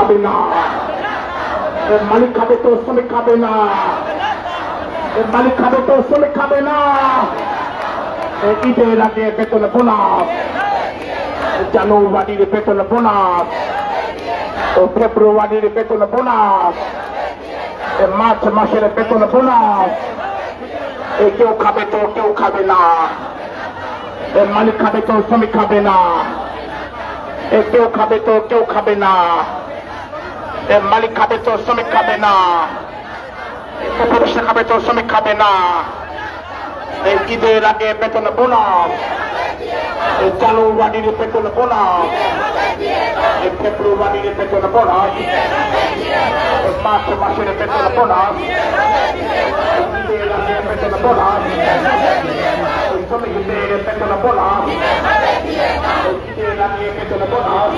খাবে না, মালিক খাবে তো শ্রমিক খাবে না, মালিক খাবে তো শ্রমিক খাবে না। ঈদের আগে বেতন বোনাস, জানুয়ারির বেতন বোনাস, ফেব্রুয়ারির বেতন বোনাস, মার্চ মাসের বেতন বোনাস। কেউ খাবে তো কেউ খাবে না, মালিক খাবে তো শ্রমিক খাবে না, কেউ খাবে তো কেউ খাবে না, মালিক খাবে তো শ্রমিক খাবে না, পুরুষ খাবে তো শ্রমিক খাবে না। ঈদের আগে বেতন বোনাস, জানুয়ারির বেতন বোনাস, ফেব্রুয়ারির বেতন বোনাস, মার্চ মাসের বেতন বোনাস, ঈদের আগে বেতন বোনাস, শ্রমিকদের বেতন বোনাস, ঈদের আগে বেতন বোনাস।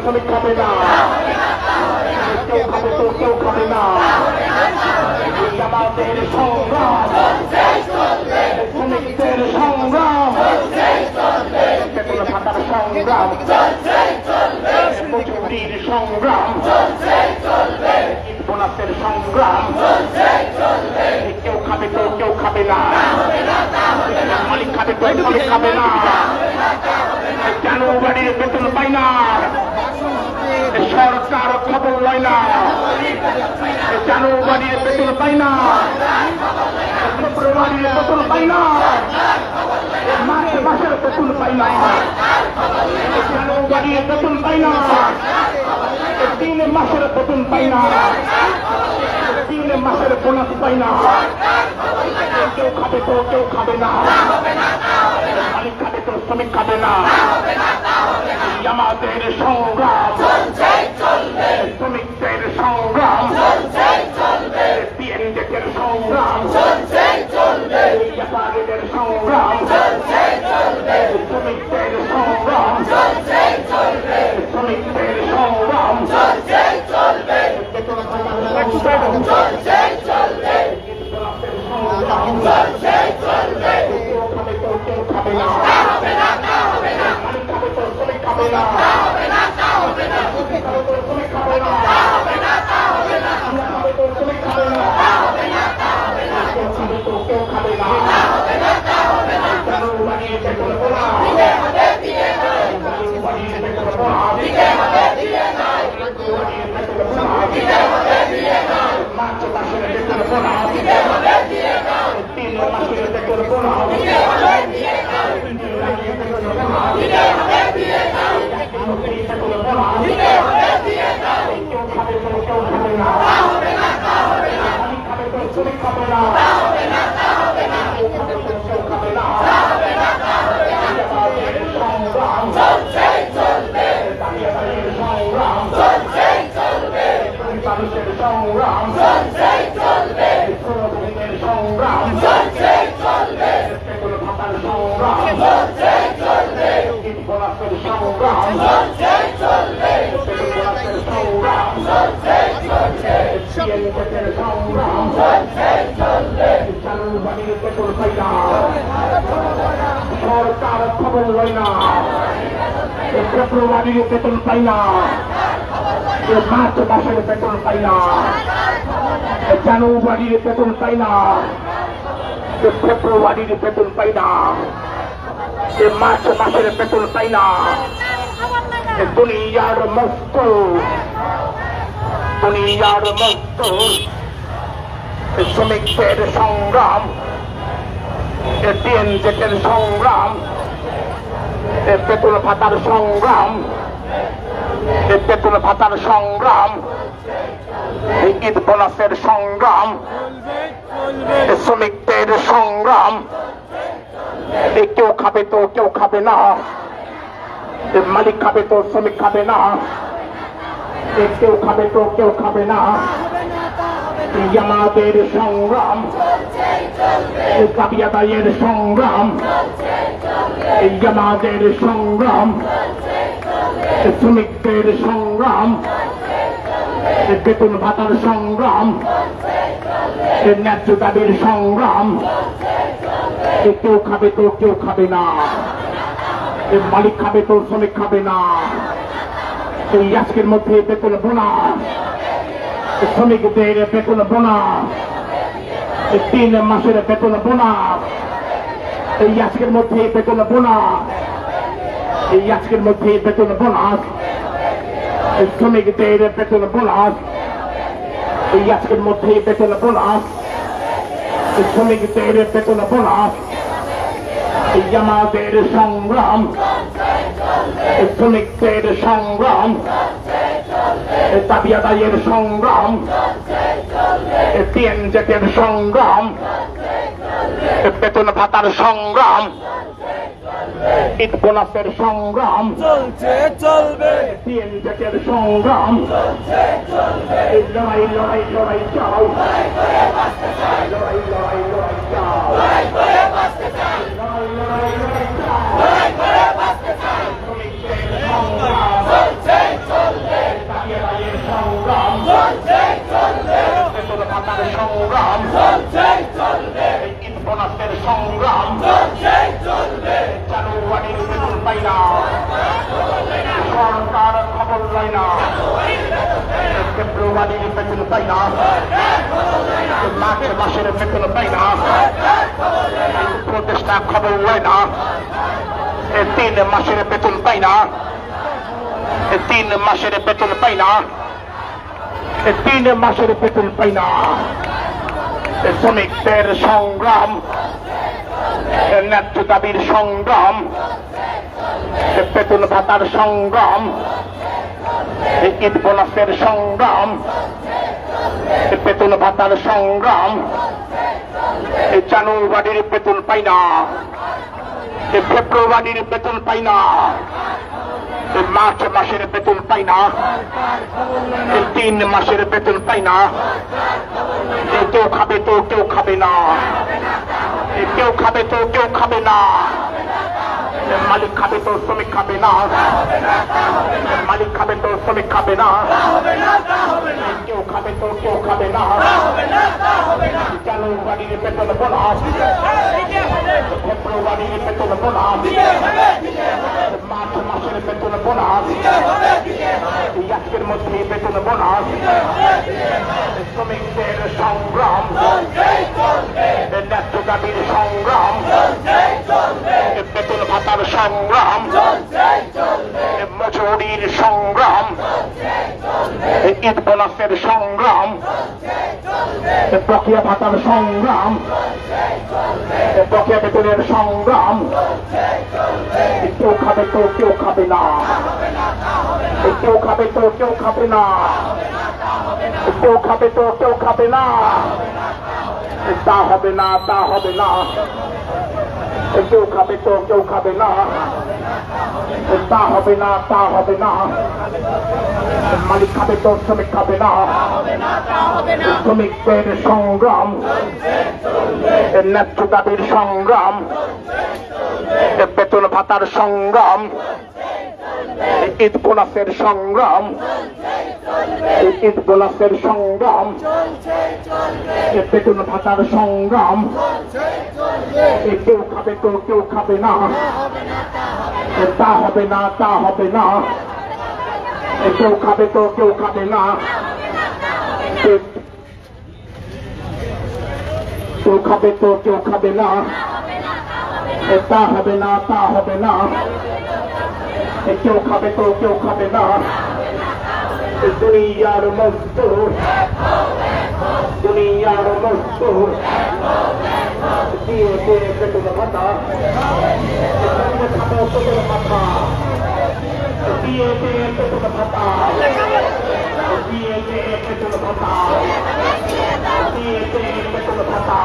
শ্রমিক খাবে না, কেউ খাবে তো কেউ খাবে না। আমাদের সংগ্রাম, শ্রমিকদের সংগ্রাম, বেতন ভাতার সংগ্রাম, মজুরির সংগ্রাম, বোনাসের সংগ্রাম। কেউ খাবে তো কেউ খাবে না, মালিক খাবে তো শ্রমিক খাবে না। জানুয়ারির বেতন পাই না, সরকার খবর লয় না। জানুয়ারির বেতন পাই না, ফেব্রুয়ারির বেতন পাই না, মার্চ মাসের বেতন পাই না, জানুয়ারির বেতন পাই না, 3 মাসের বেতন পাই না, 3 মাসের বোনাস পাই না। কেউ খাবে তো কেউ খাবে না, মালিক খাবে তো শ্রমিক খাবে না। আমাদের সংগ্রাম, শ্রমিকদের সংগ্রাম, পিএনজের সংগ্রাম, ব্যাপারীদের সংগ্রাম, শ্রমিকদের সংগ্রাম, শ্রমিকদের সংগ্রাম। বেতন কেউ খাবে না, সরকার খবর লয় না। ফেব্রুয়ারির বেতন পাই না, মার্চ মাসের বেতন পাই না, জানুয়ারির বেতন পাই না, ফেব্রুয়ারির বেতন পাই না, মার্চ মাসের বেতন পাই না। দুনিয়ার মজদুর, দুনিয়ার মজদুর, শ্রমিকদের সংগ্রাম, পিএনজেটের সংগ্রাম, বেতন ভাতার সংগ্রাম, বেতন ভাতার সংগ্রাম, ঈদ বোনাসের সংগ্রাম, শ্রমিকদের সংগ্রাম। কেউ খাবে তো কেউ খাবে না, মালিক খাবে তো শ্রমিক খাবে না, কেউ খাবে তো কেউ খাবে না। আমাদের সংগ্রাম, দাবি আদায়ের সংগ্রাম, আমাদের সংগ্রাম, শ্রমিকদের সংগ্রাম, বেতন ভাতার সংগ্রাম, ন্যায্য দাবির সংগ্রাম, কেউ খাবে তো কেউ খাবে না, মালিক খাবে তো শ্রমিক খাবে না। এই আজকের মধ্যে বেতন বোনাস, শ্রমিকদের বেতন বোনাস, 3 মাসের বেতন বোনাস, এই আজকের মধ্যে বেতন বোনাস, এই আজকের মধ্যে বেতন বোনাস, শ্রমিকদের বেতন বোনাস, এই আজকের মধ্যে বেতন বোনাস, শ্রমিকদের বেতন বোনাস। এই আমাদের সংগ্রাম, শ্রমিকদের সংগ্রাম, দাবি আদায়ের সংগ্রাম, PNZ-এর সংগ্রাম, বেতন ভাতার সংগ্রাম, ঈদ বোনাসের সংগ্রাম চলছে চলবে, PNZ-এর সংগ্রাম লড়াই লড়াই লড়াই চাও, লড়াই লড়াই লড়াই চাও, লড়াই লড়াই লড়াই চাও, সংগ্রাম চলছে চলবে, দাবি আদায়ের সংগ্রাম চলছে চলবে, বেতন ভাতার সংগ্রাম চলছে চলবে, ঈদ বোনাসের সংগ্রাম চলছে চলবে। জানুয়ারির বেতন পাই না, সরকার খবর লয় না, ফেব্রুয়ারির বেতন পাই না, মার্চ মাসের বেতন পাই না, প্রতিষ্ঠা খবর লয় না, 3 মাসের বেতন পাই না, 3 মাসের বেতন পাই না, 3 মাসের বেতন পাই না। শ্রমিকদের সংগ্রাম, ন্যায্য দাবির সংগ্রাম, বেতন ভাতার সংগ্রাম, ঈদ বোনাসের সংগ্রাম, বেতন ভাতার সংগ্রাম, জানুয়ারির বেতন পাই না, ফেব্রুয়ারির বেতন পাই না, মার্চ মাসের বেতন পাই না, 3 মাসের বেতন পাই না। কেউ খাবে তো কেউ খাবে না, কেউ খাবে তো কেউ খাবে না, মালিক খাবে তো শ্রমিক খাবে না, মালিক খাবে তো শ্রমিক খাবে না, কেউ খাবে তো কেউ খাবে না। জানুয়ারির বেতন বোনাস, ফেব্রুয়ারির বেতন বোনাস, মার্চ মাসের বেতন বোনাস, আজকের মধ্যে বেতন বোনাস। শ্রমিকদের সংগ্রাম, ন্যায্য দাবির সংগ্রাম, বেতন ভাতার সংগ্রাম, মজুরির সংগ্রাম, ঈদ বোনাসের সংগ্রাম, বকেয়া ভাতার সংগ্রাম, বকেয়া বেতনের সংগ্রাম। কেউ খাবে তো কেউ খাবে না, কেউ খাবে তো কেউ খাবে না, কেউ খাবে তো কেউ খাবে না, তা হবে না তা হবে না, কেউ খাবে তো কেউ খাবে না, তা হবে না তা হবে না। মালিক খাবে তো শ্রমিক খাবে না, শ্রমিকদের সংগ্রাম, ন্যায্য দাবির সংগ্রাম, বেতন ভাতার সংগ্রাম, ঈদ বোনাসের সংগ্রাম, ঈদ বোনাসের সংগ্রাম, বেতন ভাতার সংগ্রাম। কেউ খাবে তো কেউ খাবে না, তা হবে না তা হবে না, কেউ খাবে তো কেউ খাবে না, কেউ খাবে তো কেউ খাবে না, তা হবে না তা হবে না, কেউ খাবে তো কেউ খাবে না। দুনিয়ার মজদুর, দুনিয়ার মজদুর দিয়েছে বেতন ভাতা, বেতন ভাতা দিয়েছে বেতন ভাতা, দিয়েছে বেতন ভাতা, দিয়েছে বেতন ভাতা।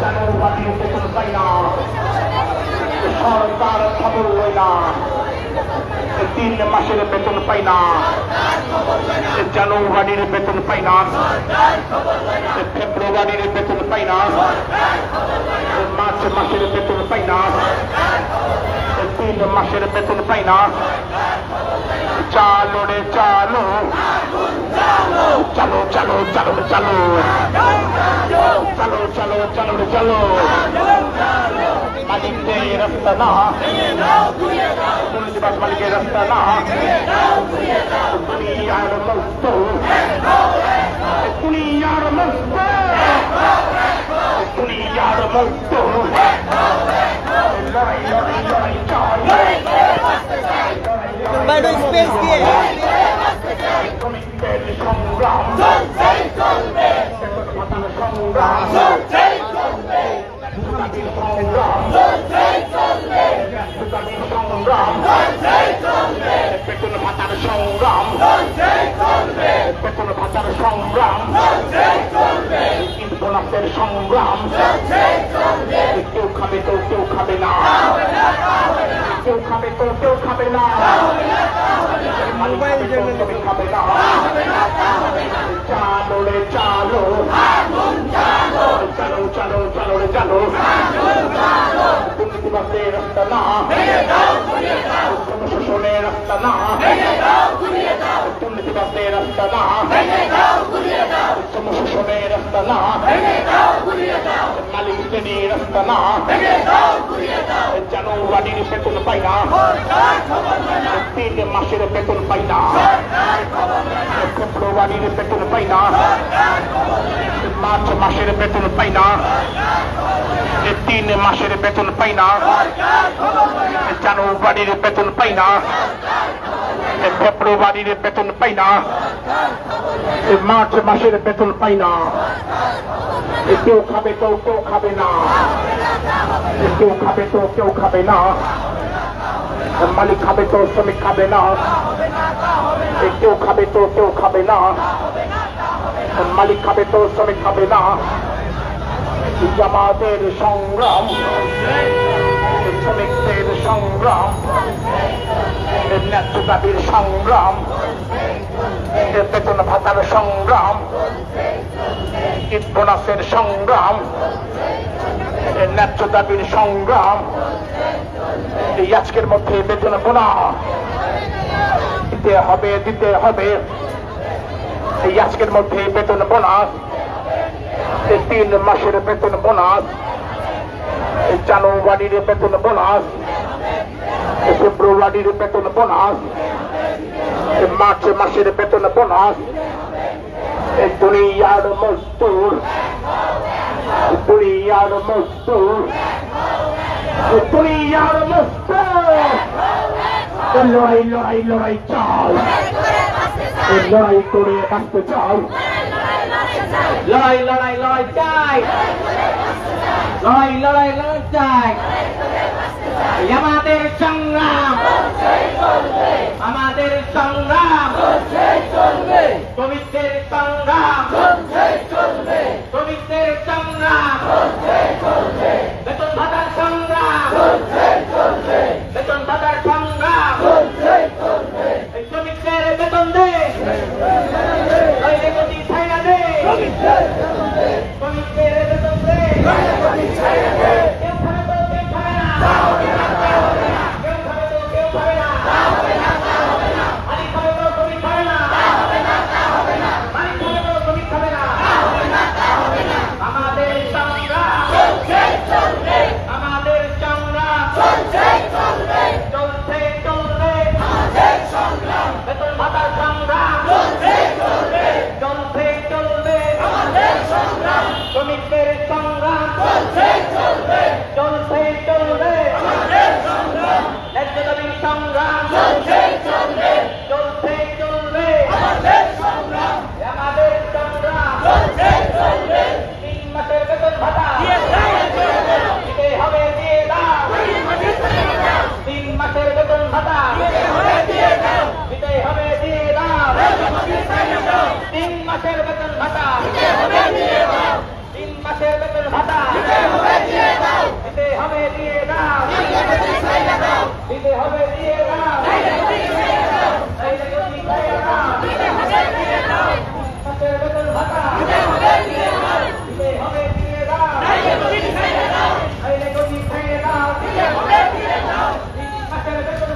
জানুয়ারির বেতন পাই না, সরকার খবর লয় না, পাই না, জানুয়ারির বেতন পাই না, ফেব্রুয়ারির বেতন পাই না, মার্চ মাসের বেতন পাই না, 3 মাসের বেতন পাই না। চালো রে চালো, চালো চালো চালো রে চালো, চালো চালো চালো রে চালো। মালিকের রাস্তা না, দিবস মালিকের রাস্তা না, দুনিয়ার মস্ত, দুনিয়ার মস্ত, দুনিয়ার মস্ত। লড়াই লড়াই লড়াই চাই, স্পেস দিয়ে শ্রমিকদের সংগ্রাম চলবে, সংগ্রাম চলবে, সংগ্রাম সংগ্রাম, বেতন ভাতার সংগ্রাম, বেতন ভাতার সংগ্রাম, ঈদ বোনাসের সংগ্রাম। কেউ খাবে তো কেউ খাবে না, কেউ খাবে তো কেউ খাবে না, মোবাইল তুমি খাবে না। চালো রে চালো, চালো চালো চালো রে চালো, দুর্নীতিবাসের রাস্তা না, শোষণের রাস্তা না, দুর্নীতিবাসের রাস্তা না, শোষণের রাস্তা না, মালিক শ্রেণীর রাস্তা না। জানুয়ারির বেতন পাই না, 3 মাসের বেতন পাই না, ফেব্রুয়ারির বেতন পাই না, মার্চ মাসের বেতন পাই না, 3 মাসের বেতন পাই না, জানুয়ারির বেতন পাই না, ফেব্রুয়ারির বেতন পাই না, মার্চ মাসের বেতন পাই না। কেউ খাবে তো কেউ খাবে না, কেউ খাবে তো কেউ খাবে না, মালিক খাবে তো শ্রমিক খাবে না, কেউ খাবে তো কেউ খাবে না, মালিক খাবে তো শ্রমিক খাবে না। জামাতের সংগ্রাম, শ্রমিকদের সংগ্রাম, ন্যায্য দাবির সংগ্রাম, বেতন ভাতার সংগ্রাম, ঈদ বোনাসের সংগ্রাম, ন্যায্য দাবির সংগ্রাম। এই আজকের মধ্যে বেতন বোনাস দিতে হবে, দিতে হবে। এই আজকের মধ্যে বেতন বোনাস, 3 মাসের বেতন বোনাস, জানুয়ারির বেতন বোনাস, ফেব্রুয়ারির বেতন বোনাস, মার্চ মাসের বেতন বোনাস। দুনিয়ার মজদুর, দুনিয়ার মজদুর, দুনিয়ার মজদুর লড়াই লড়াই লড়াই চাই, লড়াই করে বাঁচতে চাই, লড়াই লড়াই লড়াই চাই, লড়াই লড়াই লড়াই চাই। আমাদের সংগ্রাম, আমাদের সংগ্রাম, শ্রমিকদের সংগ্রাম, শ্রমিকদের সংগ্রাম, বেতন ভাতার সংগ্রাম, বেতন ভাতার সংগ্রাম, শ্রমিকদের বেতন দে, ছাইনা দে, শ্রমিকদের বেতন দে। কেউ খাবে তো কেউ খাবে না, কেউ খাবে তো কেউ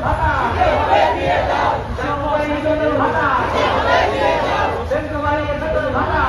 ভাতা শ্যামবাড়ির বেতন ভাতা শ্যামবাড়ির বেতন ভাতা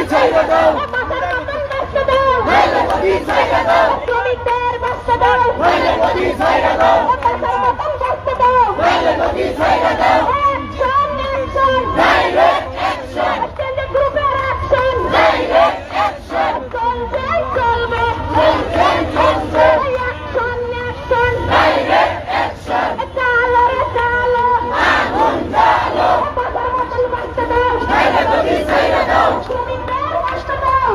Say শ্রমিকদের বাঁচতে দাও, বাঁচার মতন বাঁচতে দাও, গ্রুপের অ্যাকশন চলবে, চালো রে চালো, বাঁচার মতন বাঁচতে দাও, শ্রমিকদের বাঁচতে দাও,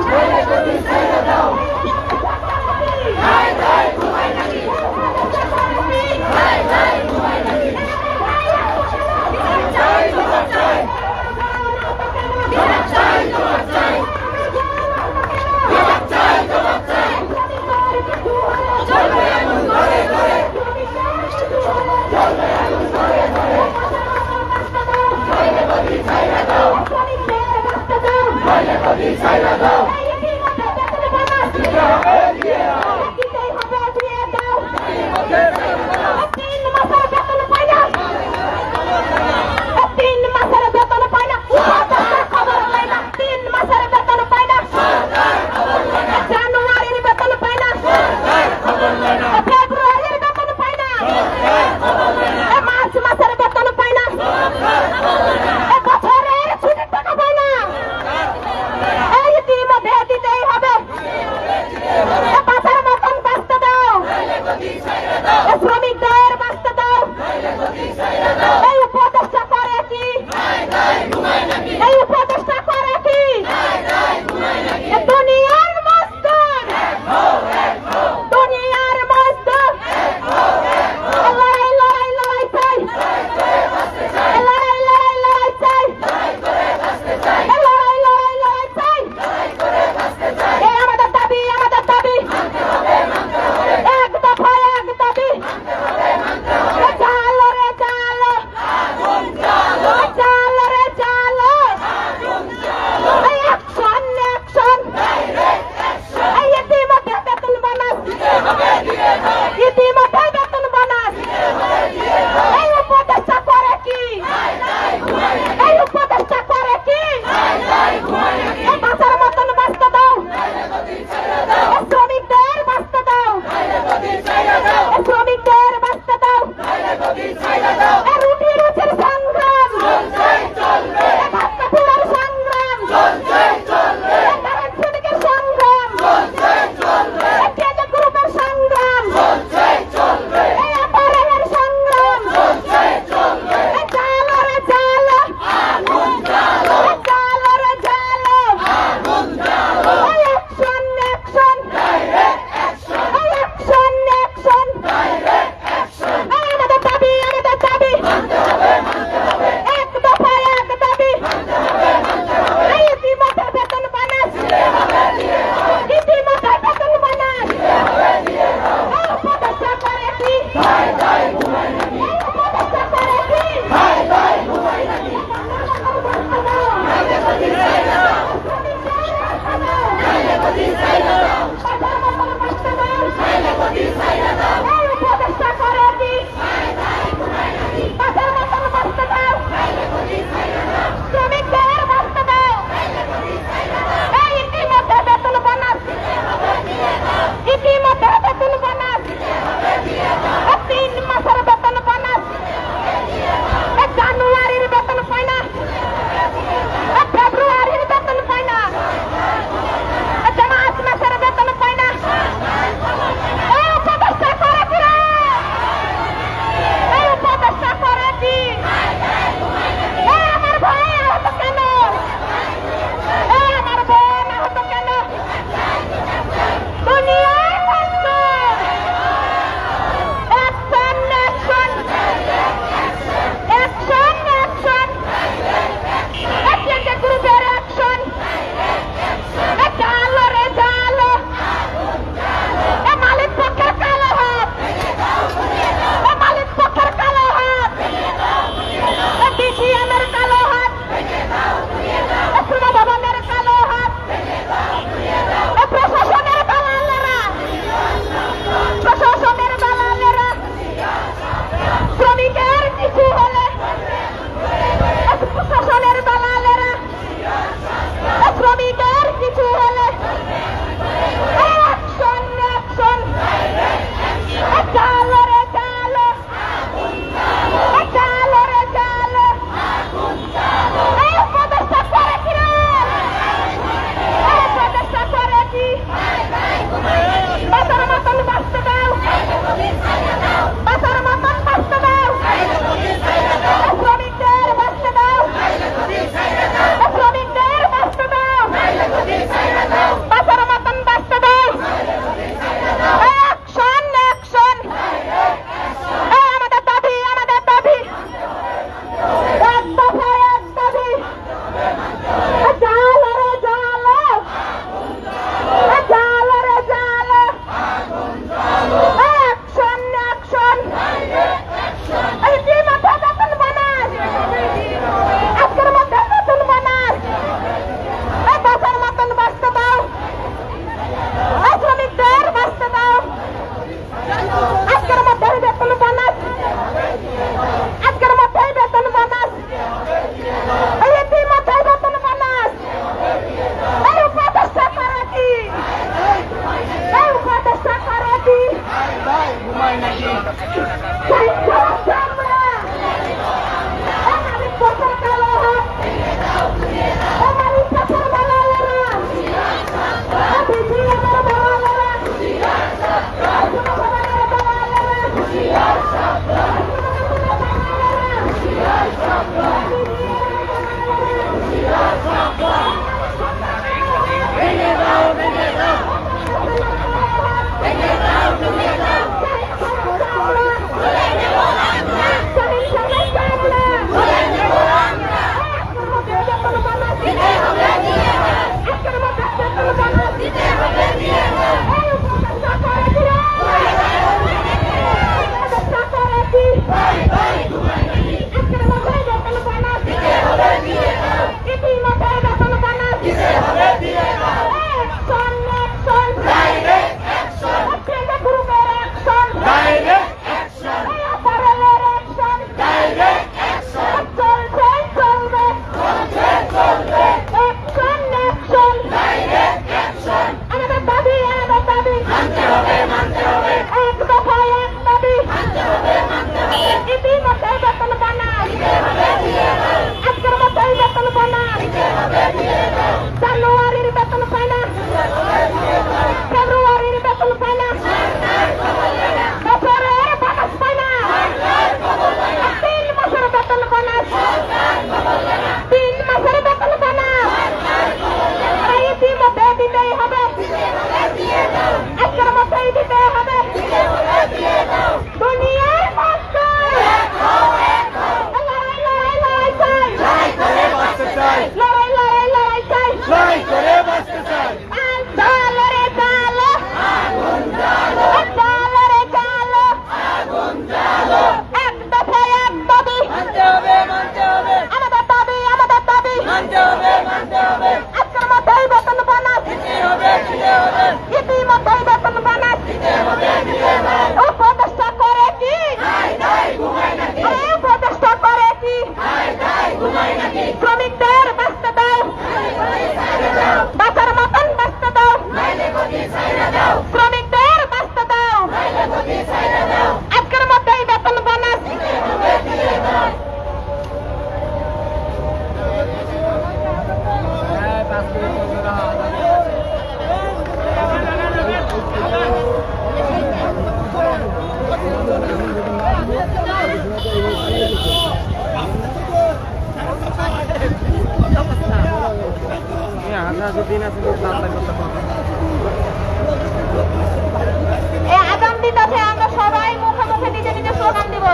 আগাম দিতেছে, আমরা সবাই মুখে মুখে নিজে নিজে স্লোগান দিব।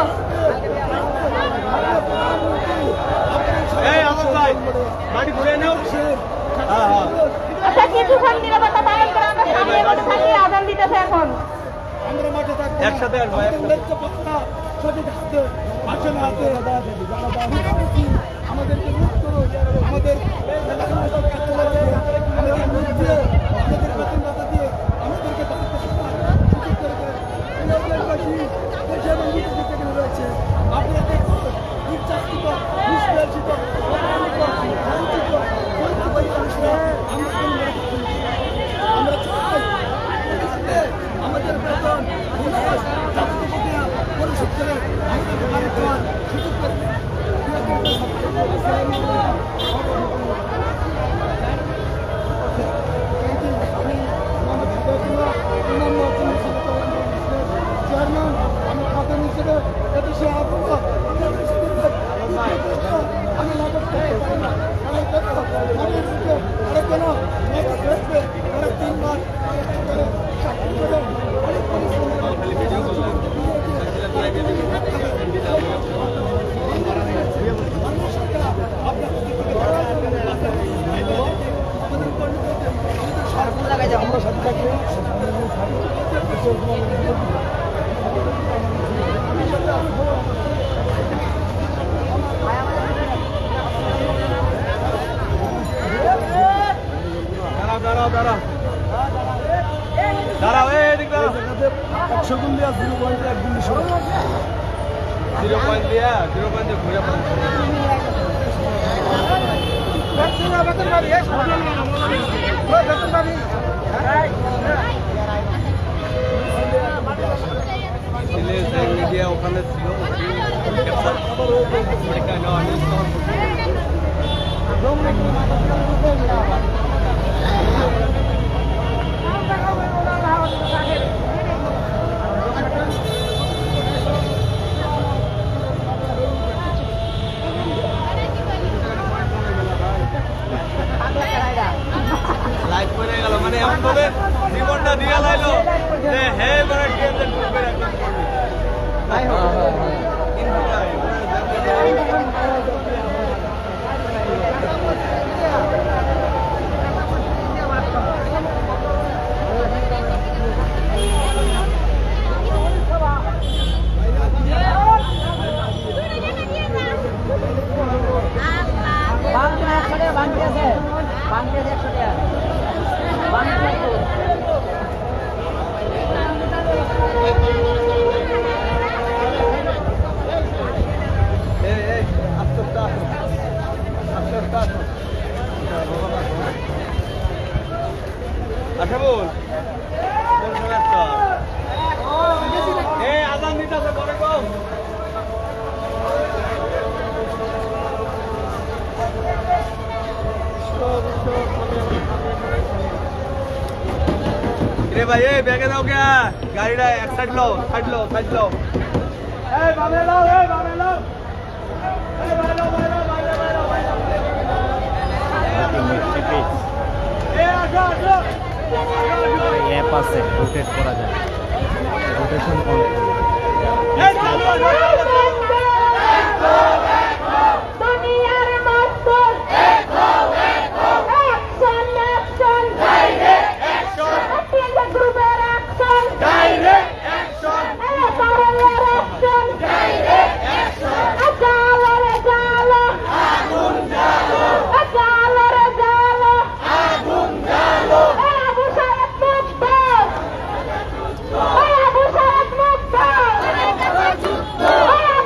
আচ্ছা, কিছুক্ষণ নিরাপত্তা পালন করে আমরা সামনে এগোতে থাকি। আগাম দিতেছে এখন। একসাথে আসবো, আমাদেরকে মুক্ত করো, আমাদের আমাদের বেতন পরিশোধ করে সুযোগ করে চেয়ারম্যান, আমি খাতা হিসেবে এদেশে আসবো, আমি নাটক করতে পারি না। আমি দেখবো আরে কেন দেখবে আরে 3 মাস চাকরি করে অনেক পরিশ্রম আমরা সাথে থাকলে দাঁড়াও, এদিক দাঁড়াও। 100 গুণ দিয়া 0.1 গুণ 0.1 দিয়া 0.1 ঘুরে পড়ে। ওখানে ছিল লাইট করে গেল, মানে এমন ভাবে জীবনটা দিয়ে লাইলো যে হে করে টিএমতে ঢুকবে একদম করবে। তাই হবে কিন্তু আচ্ছা বল আজান দিতেছে পরে কম। रे भाई ए बैगे दाओ क्या गाड़ीটা এক সাইড লো সাইড লো সাইড লো এই বামে লো এই বামে লো এই বামে লো বামে লো বামে লো এই আসো আসো এই পাশে রোটেট করা যায়, রোটেশন কন্ট্রোল। এই দুনিয়ার master action action direct action তিনটা গ্রুপের অ্যাকশন ডাইরেক্ট অ্যাকশন এই পারলের অ্যাকশন ডাইরেক্ট অ্যাকশন জালো রে জালো আগুন জালো জালো রে জালো আগুন জালো এই আবু সাহেব মুক্ত এই আবু সাহেব মুক্ত এই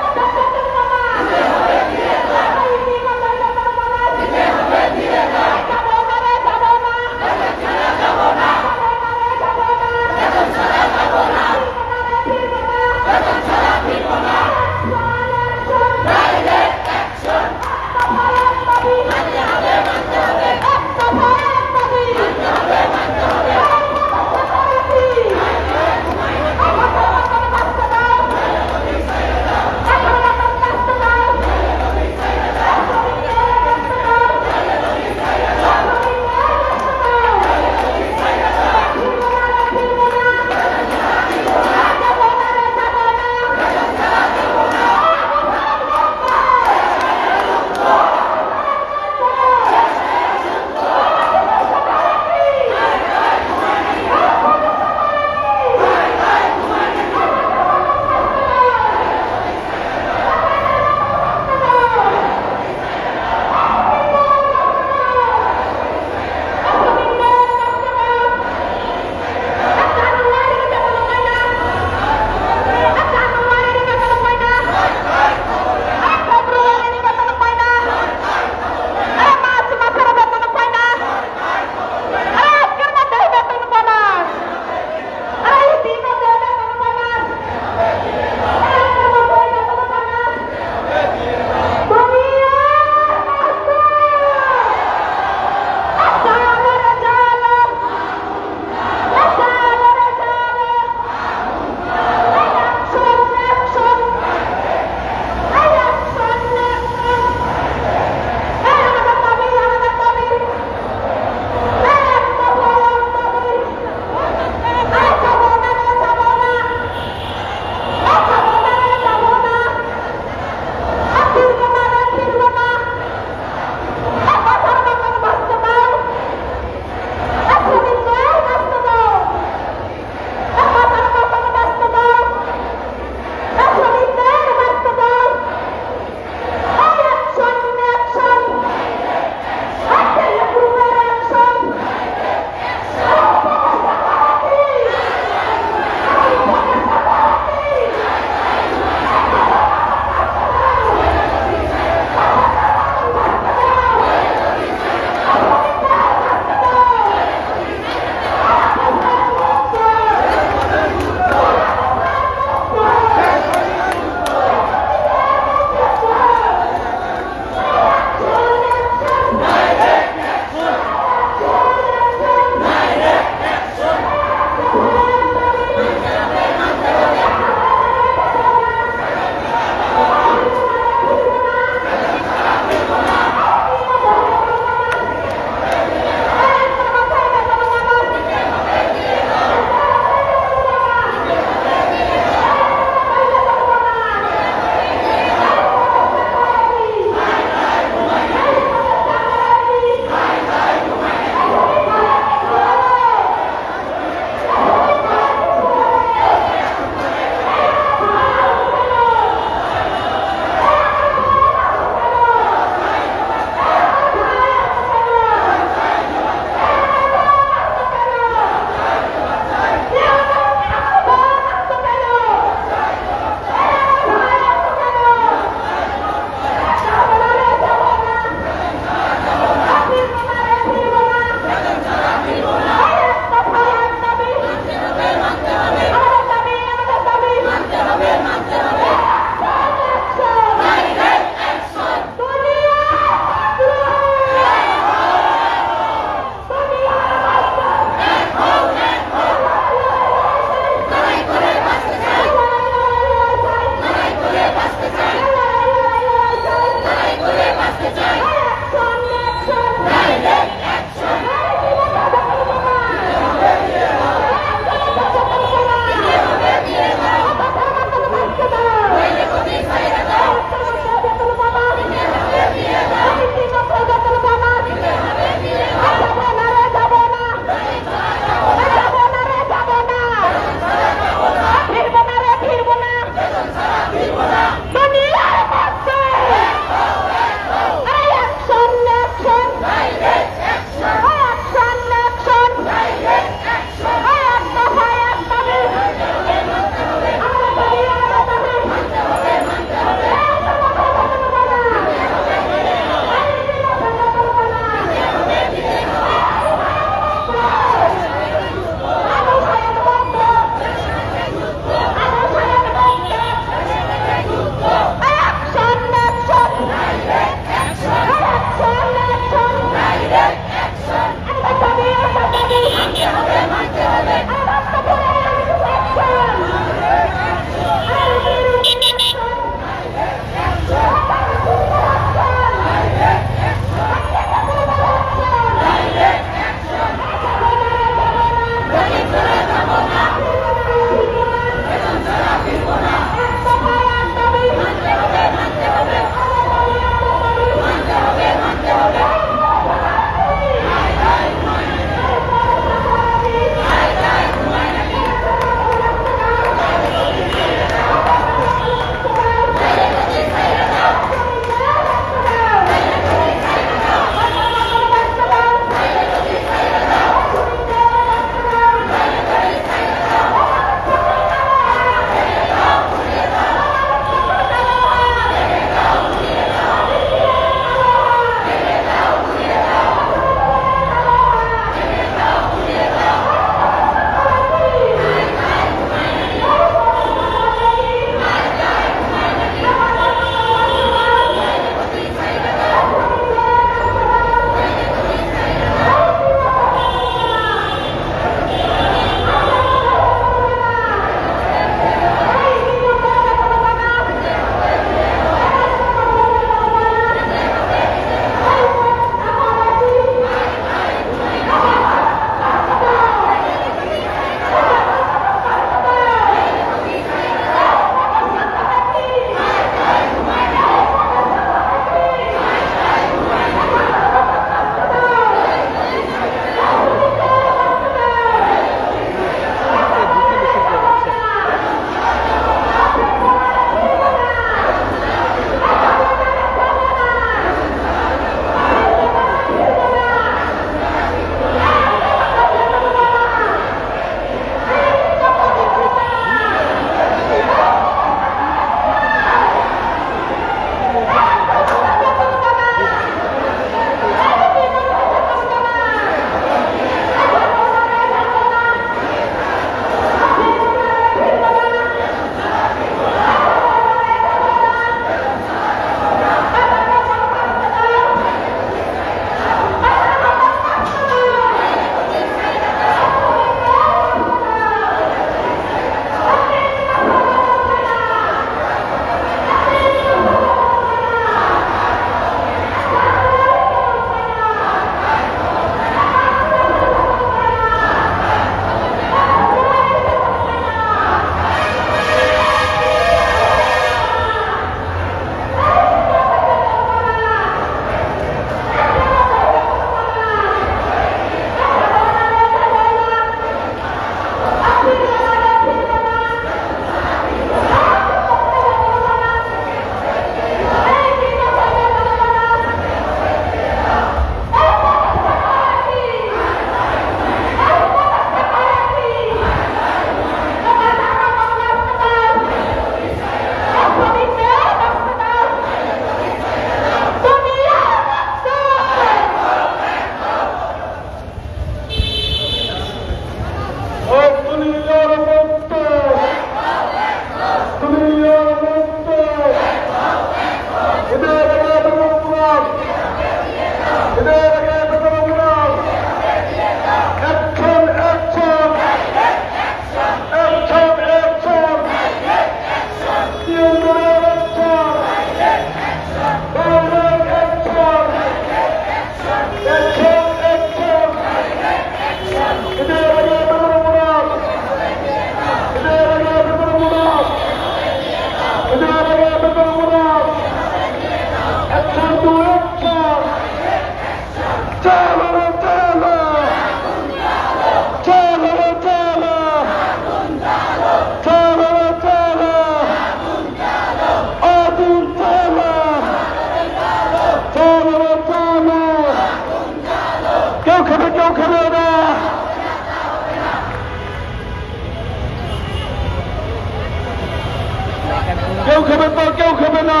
কেউ খাবে না,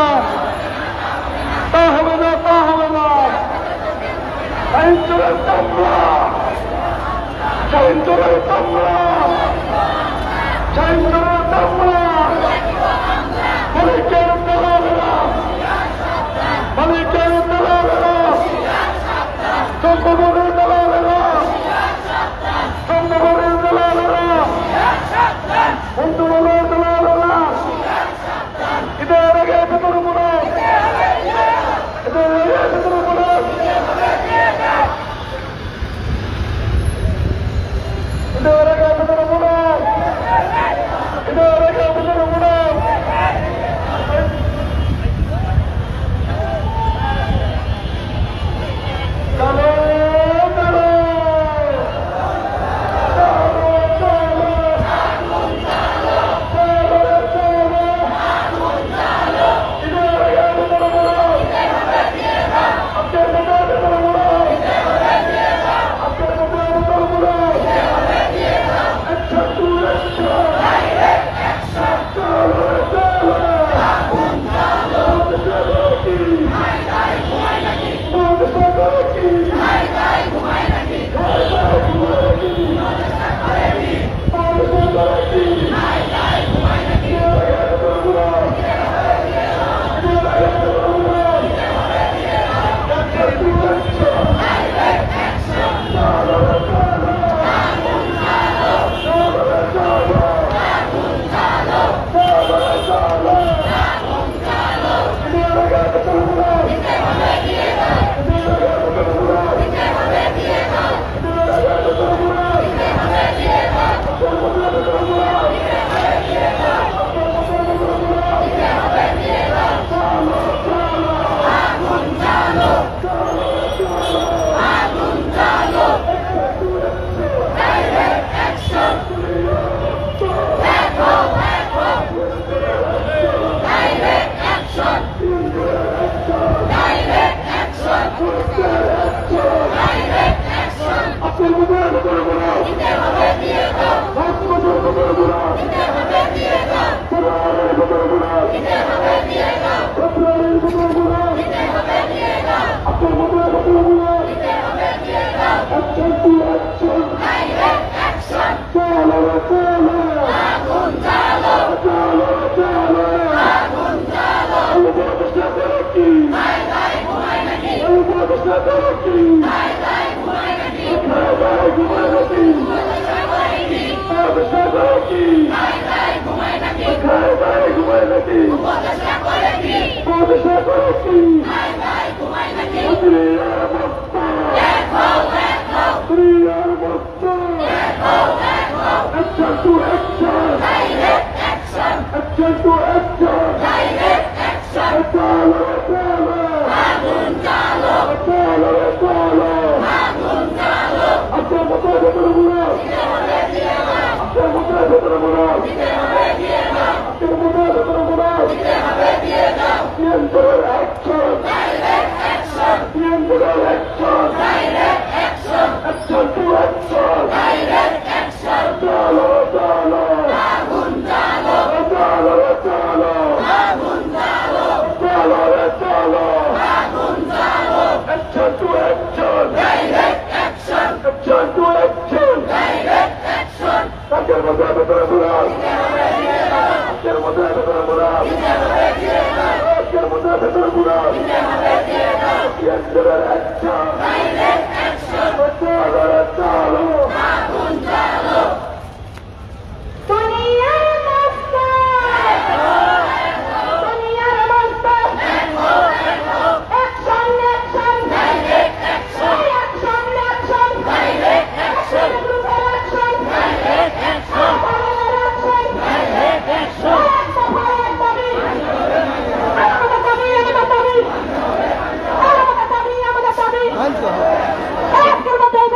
তা হবে না, তা হবে না। আইন চোরের কামড়া, আইন চোরের কামড়া, আইন চোরের কামড়া, মালিকের দালালেরা, মালিকের দালালেরা, সম্ভবনের দালালেরা, সম্ভবনের দালালেরা, বন্ধুবনের দালালেরা, ঈদের আগে ভেতর মনে, ঈদের আগে ভেতর মনে, ঈদের আগে ভেতর মনে, ঈদের আগে ভেতর মনে। চলো চলো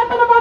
Ancora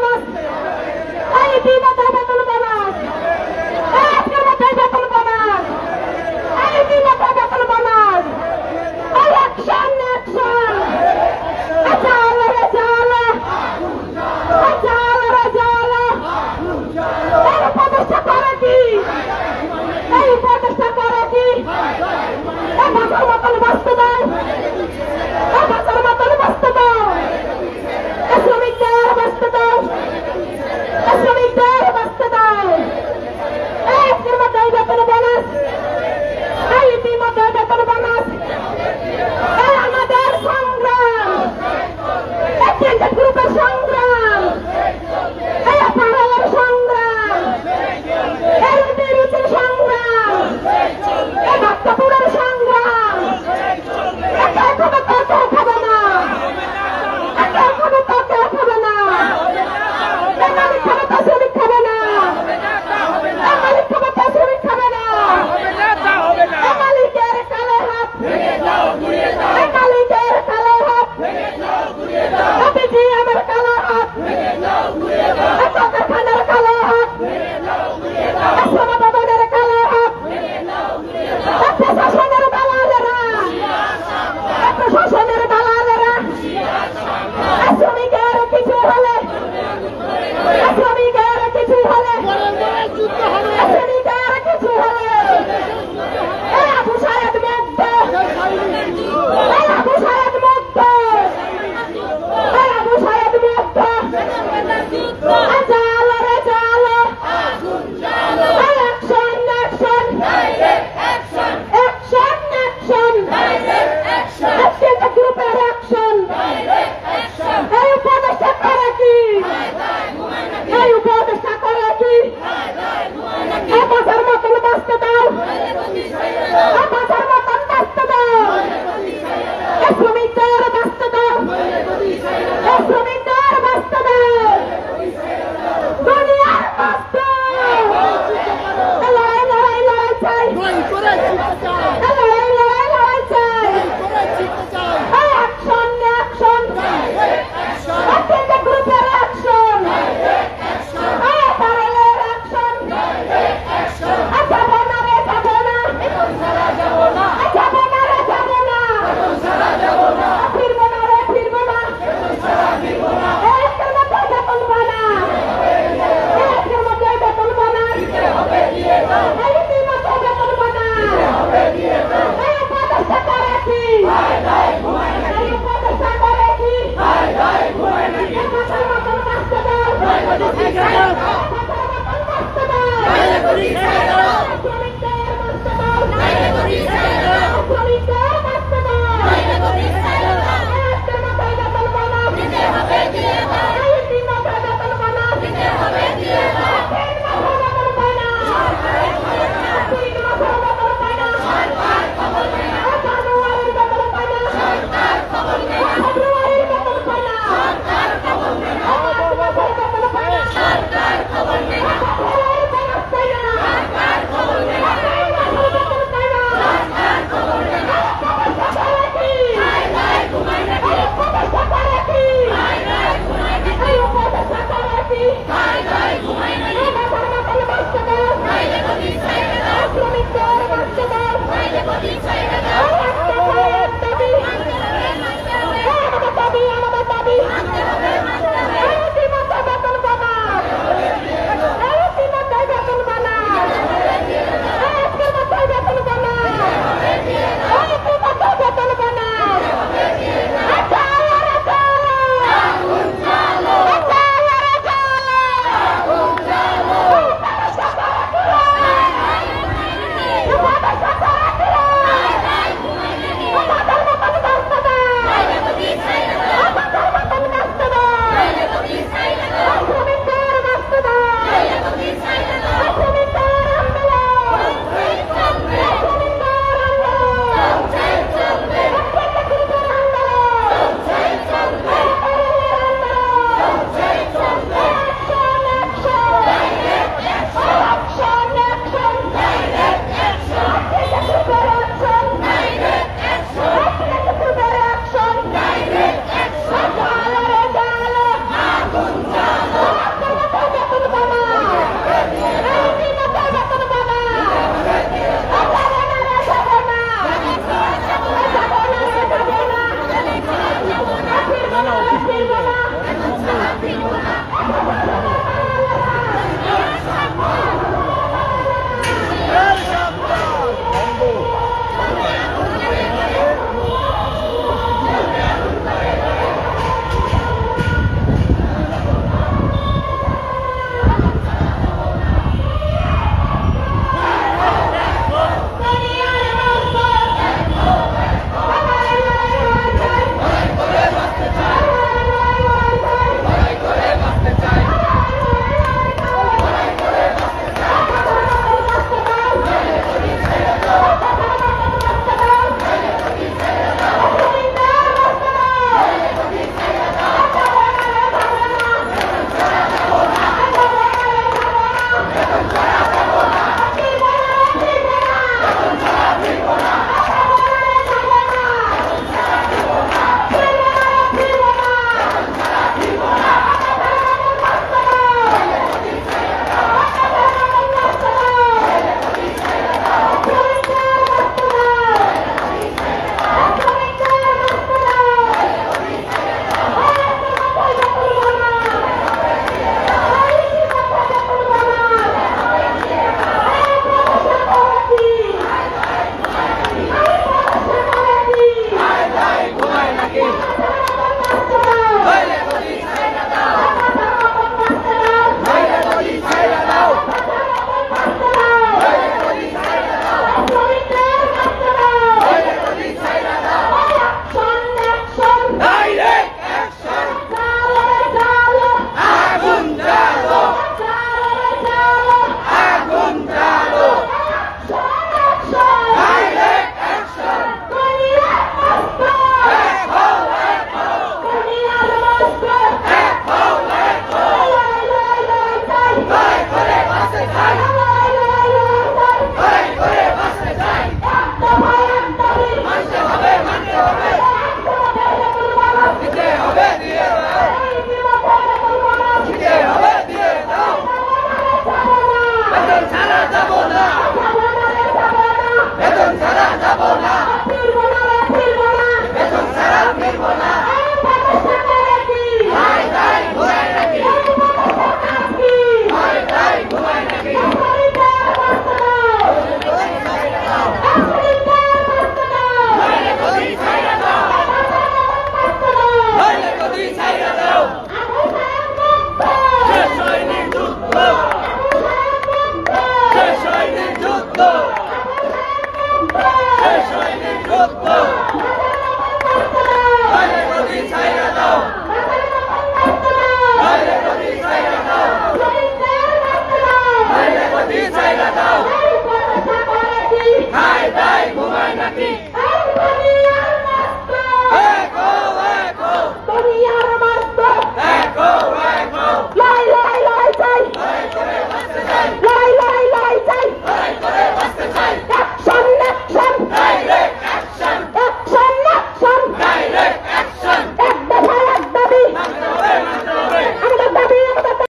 যোদ্ধা